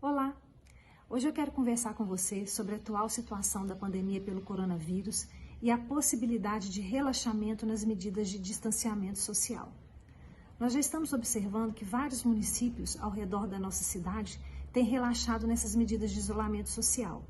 Olá! Hoje eu quero conversar com você sobre a atual situação da pandemia pelo coronavírus e a possibilidade de relaxamento nas medidas de distanciamento social. Nós já estamos observando que vários municípios ao redor da nossa cidade têm relaxado nessas medidas de isolamento social.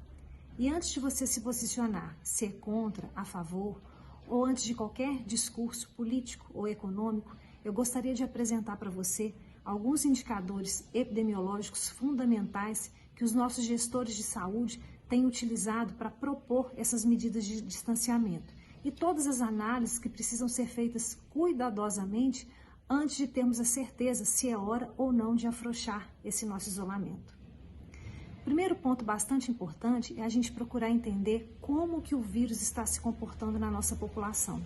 E antes de você se posicionar se é contra, a favor, ou antes de qualquer discurso político ou econômico, eu gostaria de apresentar para você alguns indicadores epidemiológicos fundamentais que os nossos gestores de saúde têm utilizado para propor essas medidas de distanciamento. E todas as análises que precisam ser feitas cuidadosamente antes de termos a certeza se é hora ou não de afrouxar esse nosso isolamento. O primeiro ponto bastante importante é a gente procurar entender como que o vírus está se comportando na nossa população.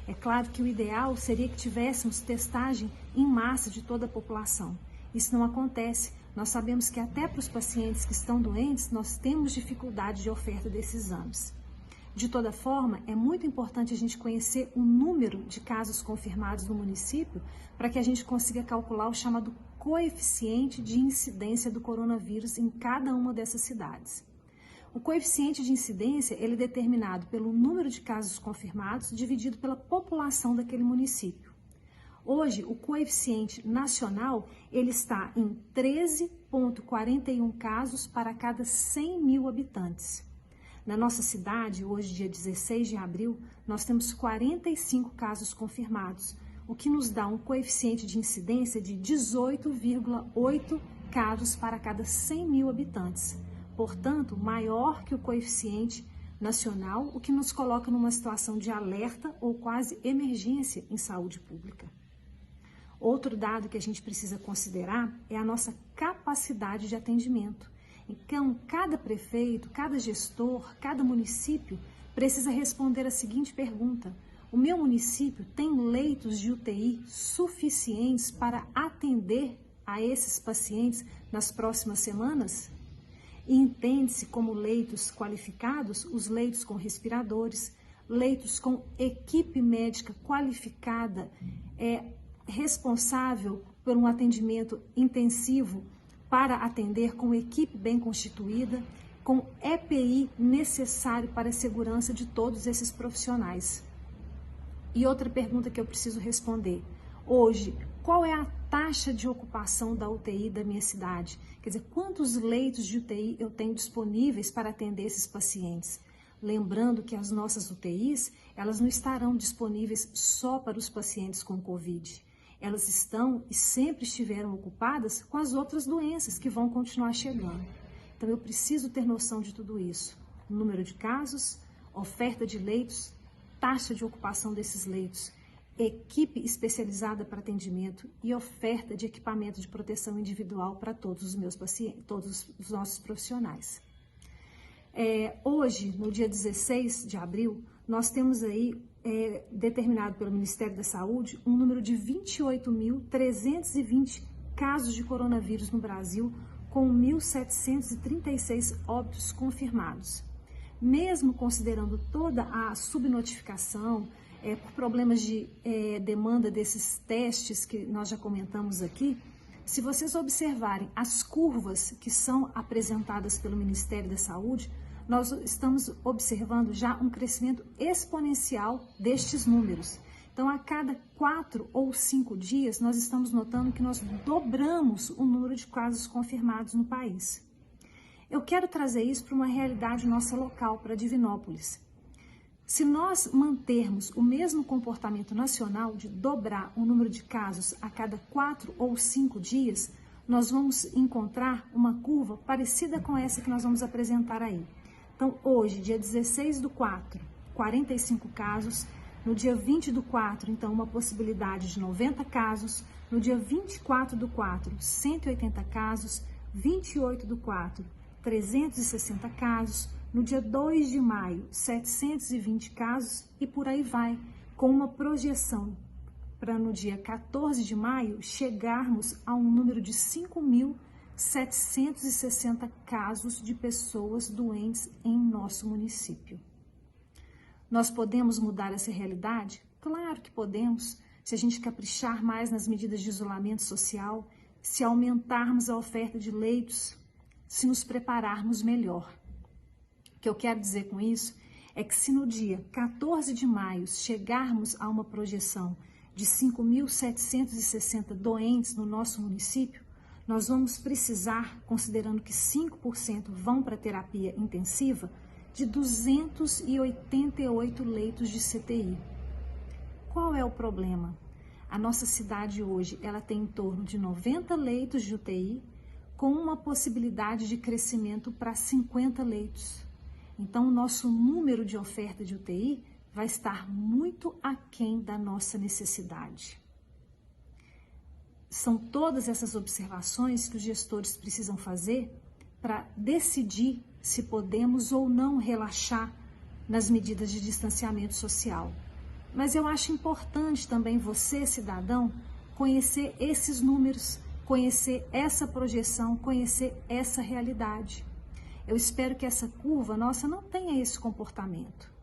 É claro que o ideal seria que tivéssemos testagem em massa de toda a população. Isso não acontece. Nós sabemos que até para os pacientes que estão doentes, nós temos dificuldade de oferta desses exames. De toda forma, é muito importante a gente conhecer o número de casos confirmados no município para que a gente consiga calcular o chamado coeficiente de incidência do coronavírus em cada uma dessas cidades. O coeficiente de incidência ele é determinado pelo número de casos confirmados dividido pela população daquele município. Hoje, o coeficiente nacional ele está em 13,41 casos para cada 100 mil habitantes. Na nossa cidade, hoje, dia 16 de abril, nós temos 45 casos confirmados, o que nos dá um coeficiente de incidência de 18,8 casos para cada 100 mil habitantes. Portanto, maior que o coeficiente nacional, o que nos coloca numa situação de alerta ou quase emergência em saúde pública. Outro dado que a gente precisa considerar é a nossa capacidade de atendimento. Então, cada prefeito, cada gestor, cada município precisa responder a seguinte pergunta: o meu município tem leitos de UTI suficientes para atender a esses pacientes nas próximas semanas? E entende-se como leitos qualificados os leitos com respiradores, leitos com equipe médica qualificada, responsável por um atendimento intensivo para atender com equipe bem constituída, com EPI necessário para a segurança de todos esses profissionais. E outra pergunta que eu preciso responder: hoje, qual é a taxa de ocupação da UTI da minha cidade? Quer dizer, quantos leitos de UTI eu tenho disponíveis para atender esses pacientes? Lembrando que as nossas UTIs, elas não estarão disponíveis só para os pacientes com Covid. Elas estão e sempre estiveram ocupadas com as outras doenças que vão continuar chegando. Então, eu preciso ter noção de tudo isso. Número de casos, oferta de leitos, taxa de ocupação desses leitos, equipe especializada para atendimento e oferta de equipamento de proteção individual para todos os meus pacientes, todos os nossos profissionais. Hoje, no dia 16 de abril, nós temos aí, determinado pelo Ministério da Saúde, um número de 28.320 casos de coronavírus no Brasil, com 1.736 óbitos confirmados. Mesmo considerando toda a subnotificação, por problemas de demanda desses testes que nós já comentamos aqui, se vocês observarem as curvas que são apresentadas pelo Ministério da Saúde, nós estamos observando já um crescimento exponencial destes números. Então, a cada 4 ou 5 dias, nós estamos notando que nós dobramos o número de casos confirmados no país. Eu quero trazer isso para uma realidade nossa local, para Divinópolis. Se nós mantermos o mesmo comportamento nacional de dobrar o número de casos a cada 4 ou 5 dias, nós vamos encontrar uma curva parecida com essa que nós vamos apresentar aí. Então, hoje, dia 16/4, 45 casos. No dia 20/4, então, uma possibilidade de 90 casos. No dia 24/4, 180 casos. 28/4, 360 casos. No dia 2 de maio, 720 casos e por aí vai, com uma projeção para no dia 14 de maio chegarmos a um número de 5.760 casos de pessoas doentes em nosso município. Nós podemos mudar essa realidade? Claro que podemos, se a gente caprichar mais nas medidas de isolamento social, se aumentarmos a oferta de leitos, se nos prepararmos melhor. O que eu quero dizer com isso é que se no dia 14 de maio chegarmos a uma projeção de 5.760 doentes no nosso município, nós vamos precisar, considerando que 5% vão para terapia intensiva, de 288 leitos de CTI. Qual é o problema? A nossa cidade hoje ela tem em torno de 90 leitos de UTI, com uma possibilidade de crescimento para 50 leitos. Então, o nosso número de oferta de UTI vai estar muito aquém da nossa necessidade. São todas essas observações que os gestores precisam fazer para decidir se podemos ou não relaxar nas medidas de distanciamento social. Mas eu acho importante também você, cidadão, conhecer esses números, conhecer essa projeção, conhecer essa realidade. Eu espero que essa curva nossa não tenha esse comportamento.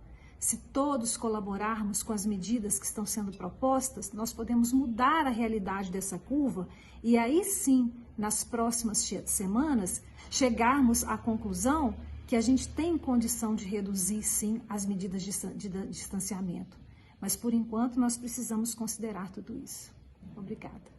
Se todos colaborarmos com as medidas que estão sendo propostas, nós podemos mudar a realidade dessa curva e aí sim, nas próximas semanas, chegarmos à conclusão que a gente tem condição de reduzir sim as medidas de distanciamento. Mas por enquanto nós precisamos considerar tudo isso. Obrigada.